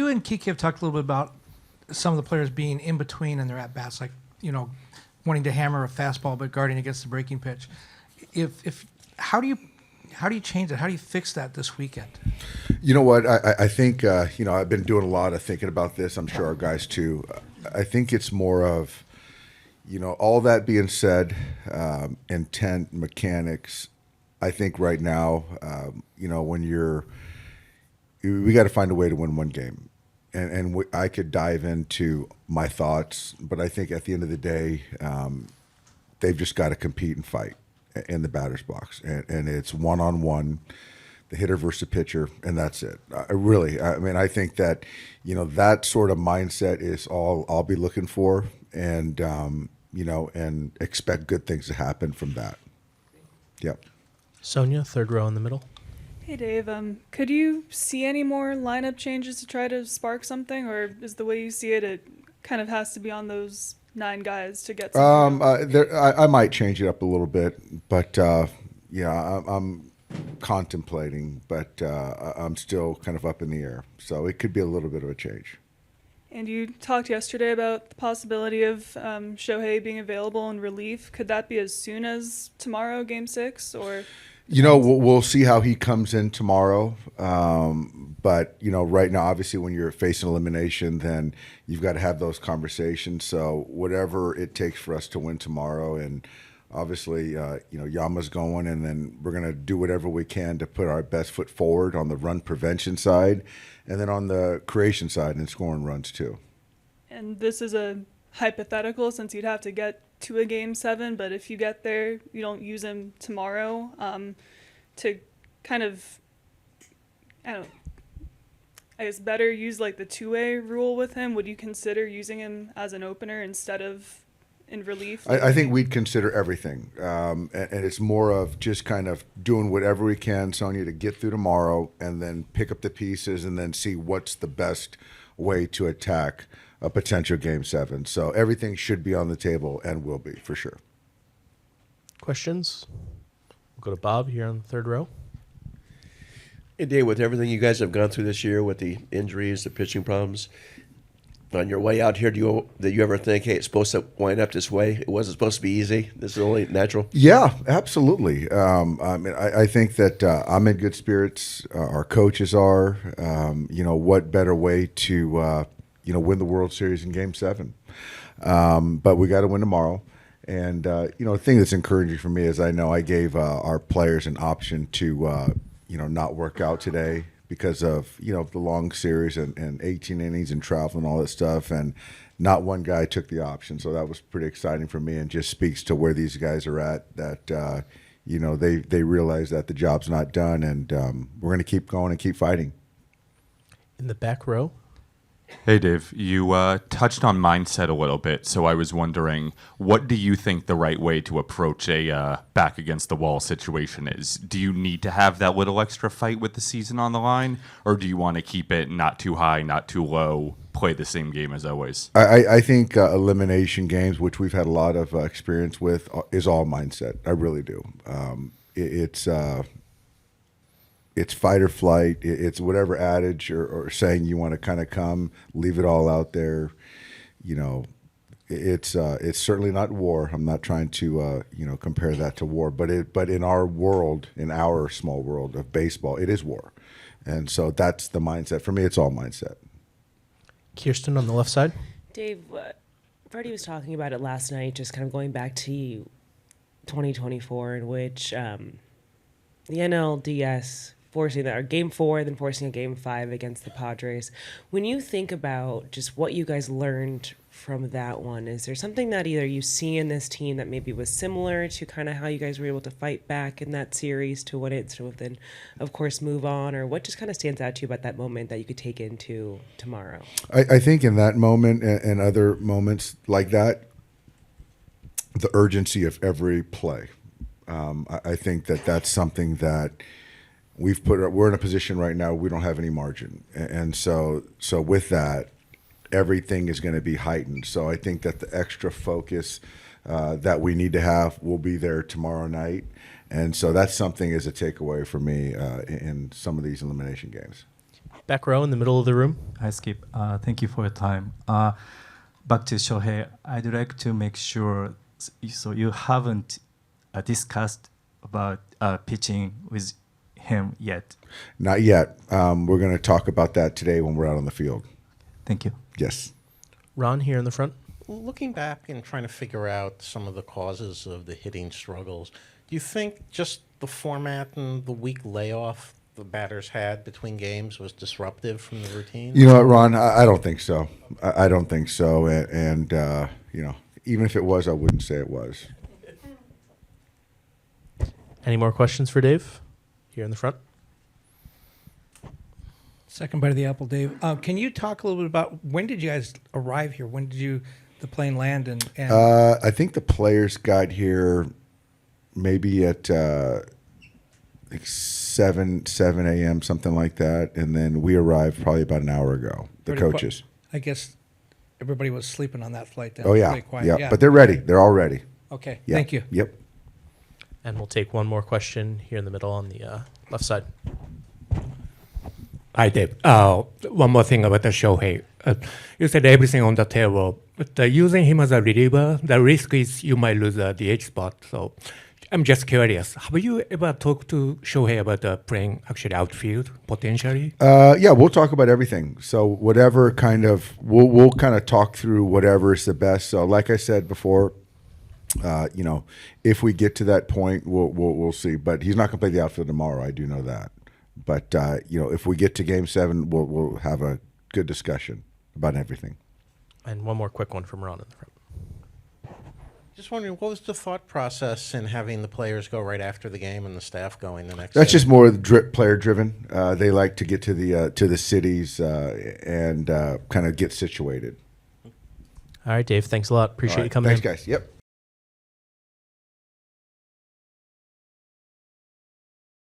you and Kiki have talked a little bit about some of the players being in between in their at bats, like wanting to hammer a fastball but guarding against the breaking pitch. If how do you change it? How do you fix that this weekend? You know what? I think I've been doing a lot of thinking about this. I'm sure our guys too. I think it's more of all that being said, intent, mechanics. I think right now, when we got to find a way to win one game. And I could dive into my thoughts, but I think at the end of the day, they've just got to compete and fight in the batter's box. And it's one-on-one, the hitter versus the pitcher, and that's it. I think that, that sort of mindset is all I'll be looking for, and, and expect good things to happen from that. Yep. Sonia, third row in the middle. Hey, Dave. Could you see any more lineup changes to try to spark something, or is the way you see it, it kind of has to be on those 9 guys to get something? I might change it up a little bit, but I'm contemplating, but I'm still kind of up in the air. So it could be a little bit of a change. And you talked yesterday about the possibility of Shohei being available in relief. Could that be as soon as tomorrow, Game 6, or? We'll see how he comes in tomorrow. But, right now, obviously, when you're facing elimination, then you've got to have those conversations. So whatever it takes for us to win tomorrow, and obviously, Yama's going, and then we're going to do whatever we can to put our best foot forward on the run prevention side, and then on the creation side and scoring runs too. And this is a hypothetical, since you'd have to get to a Game 7, but if you get there, you don't use him tomorrow to kind of, I guess better use like the two-way rule with him. Would you consider using him as an opener instead of in relief? I think we'd consider everything, and it's more of just kind of doing whatever we can, Sonia, to get through tomorrow, and then pick up the pieces and then see what's the best way to attack a potential Game 7. So everything should be on the table and will be, for sure. Questions? We'll go to Bob here on the third row. Hey, Dave, with everything you guys have gone through this year with the injuries, the pitching problems, on your way out here, did you ever think, hey, it's supposed to wind up this way? It wasn't supposed to be easy. This is only natural. Yeah, absolutely. I think that I'm in good spirits. Our coaches are. What better way to win the World Series in Game 7? But we got to win tomorrow. And the thing that's encouraging for me is I know I gave our players an option to not work out today, because of the long series and 18 innings and travel and all that stuff, and not one guy took the option. So that was pretty exciting for me, and just speaks to where these guys are at, that they realize that the job's not done, and we're going to keep going and keep fighting. In the back row. Hey, Dave, you touched on mindset a little bit, so I was wondering, what do you think the right way to approach a back against the wall situation is? Do you need to have that little extra fight with the season on the line, or do you want to keep it not too high, not too low, play the same game as always? I think elimination games, which we've had a lot of experience with, is all mindset. I really do. It's fight or flight. It's whatever adage or saying you want to kind of come, leave it all out there. It's certainly not war. I'm not trying to compare that to war, but in our world, in our small world of baseball, it is war, and so that's the mindset. For me, it's all mindset. Kirsten on the left side. Dave, Freddie was talking about it last night, just kind of going back to 2024, in which the NLDS forcing that, or Game 4, then forcing a Game 5 against the Padres. When you think about just what you guys learned from that one, is there something that either you see in this team that maybe was similar to kind of how you guys were able to fight back in that series to what it sort of then, of course, move on, or what just kind of stands out to you about that moment that you could take into tomorrow? I think in that moment and other moments like that, the urgency of every play. I think that's something that we're in a position right now we don't have any margin, and so with that, everything is going to be heightened. So I think that the extra focus that we need to have will be there tomorrow night, and so that's something as a takeaway for me in some of these elimination games. Back row in the middle of the room. Hi, Skip. Thank you for your time. Back to Shohei, I'd like to make sure, so you haven't discussed about pitching with him yet. Not yet. We're going to talk about that today when we're out on the field. Thank you. Yes. Ron here in the front. Looking back and trying to figure out some of the causes of the hitting struggles, do you think just the format and the week layoff the batters had between games was disruptive from the routine? You know what, Ron? I don't think so. I don't think so. And you know, even if it was, I wouldn't say it was. Any more questions for Dave? Here in the front. Second bite of the apple, Dave. Can you talk a little bit about when did you guys arrive here? When did the plane land? And I think the players got here maybe at like 7 a.m., something like that, and then we arrived probably about an hour ago. The Pretty coaches. I guess everybody was sleeping on that flight. Then. Oh yeah, Pretty quiet. yeah. But they're ready. They're all ready. Okay. Yeah. Thank you. Yep. And we'll take one more question here in the middle on the left side. Hi, Dave. One more thing about the Shohei. You said everything on the table, but using him as a reliever, the risk is you might lose a DH spot. So I'm just curious. Have you ever talked to Shohei about playing actually outfield potentially? Yeah, we'll talk about everything. So whatever kind of we'll kind of talk through whatever is the best. So like I said before, you know, if we get to that point, we'll see. But he's not going to play the outfield tomorrow. I do know that. But you know, if we get to Game 7, we'll have a good discussion about everything. And one more quick one from Ron in the front. Just wondering, what was the thought process in having the players go right after the game and the staff going the next That's day? just more player driven. They like to get to the cities and kind of get situated. All right, Dave. Thanks a lot. Appreciate All right. you coming Thanks, in. guys. Yep.